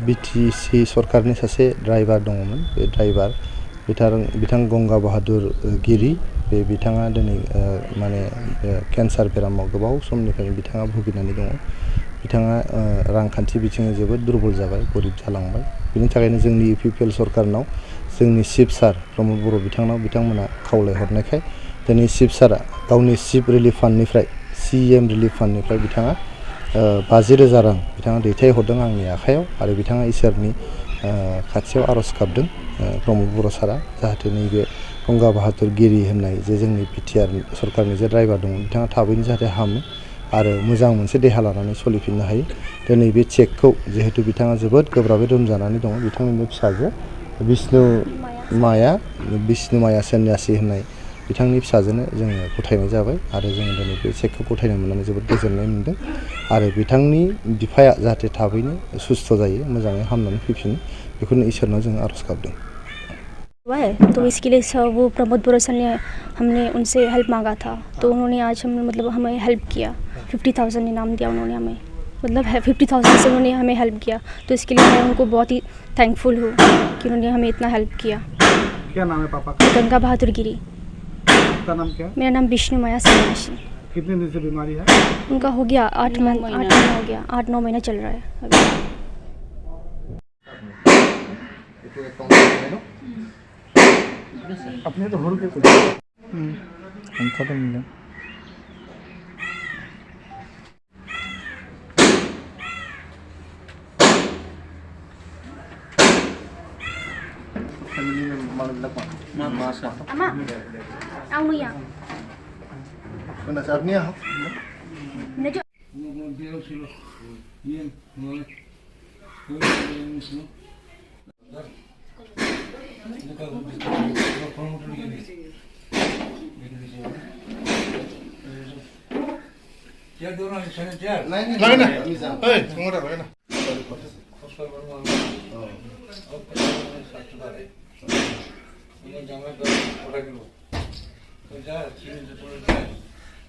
BTC सरकारनि सासे driver दङमोन। बे ड्राइभार बिथां गंगा बाहादुर गिरि बे बिथाङा दिनै माने केन्सार बेरामाव गोबाव समनिफ्रायनो बिथाङा भुगिनानै दङ। बिथाङा रांखान्थि बिथिङै जोबोद दुरबल जाबाय, गरिब जालांबाय। बिनि थाखायनो जोंनि इउपिपिएल सरकारनाव जोंनि चिफ सार प्रमद बर' बिथांमोना खावलायहरनायखाय दिनै चिफ सारा गावनि चिफ रिलिफ फान्डनिफ्राय CM रिलिफ फान्डनिफ्राय बिथाङा 50,000 रां बिथाङा दैथायहरदों आंनि आखायाव आरो बिथाङा इसोरनि खाथियाव आर'ज गाबदों प्रमद बर' सारा जाहाथे नैबे गंगा बाहादुर गिरि होननाय जे जोंनि बिटिआर सरकारनि जे ड्राइभार दङ बिथाङा थाबैनो जाहाथे हामो आरो मोजां मोनसे देहा लानानै सोलिफिननो हायो। दिनै बे चेकखौ जिहेतु बिथाङा जोबोद गोब्राबै लोमजानानै दङ, बिथांनिनो फिसाजो बिष्णु माया सन्यासि होननाय बिथांनि फिसाजोनो जोङो गथायनाय जाबाय आरो जोङो दिनै बे चेकखौ गथायनो मोननानै जोबोद गोजोननाय मोनदों आरो बिथांनि बिफाया जाहाथे थाबैनो सुस्थ' जायो, मोजाङै हामनानै फैफिनो बेखौनो इसोरनाव जों आर'ज गाबदों। तो इसके लिए वो प्रमोद बोरो सर ने हमने उनसे हेल्प मांगा था, तो उन्होंने आज हमें हेल्प किया। 50,000 इनाम दिया उन्होंने हमें, 50,000 से उन्होंने हमें हेल्प किया। तो इसके लिए मैं उनको बहुत ही थैंकफुल हूँ कि उन्होंने हमें इतना हेल्प किया। क्या नाम है पापा का? गंगा बहादुर गिरी। आपका नाम क्या है? मेरा नाम विष्णु माया सन्यासी। कितने दिन से बीमारी है? उनका हो गया 8 महीना हो गया, 8-9 महीना चल रहा है अभी। अपने तो होल के कुछ हमका तो मिला फैमिली में मासा Ama, ano ya? Kena sabnya ha? Medyo Lagi na. Hey, tunggu lagi na. Ini jangan ke orang dulu. Kerja, sini tu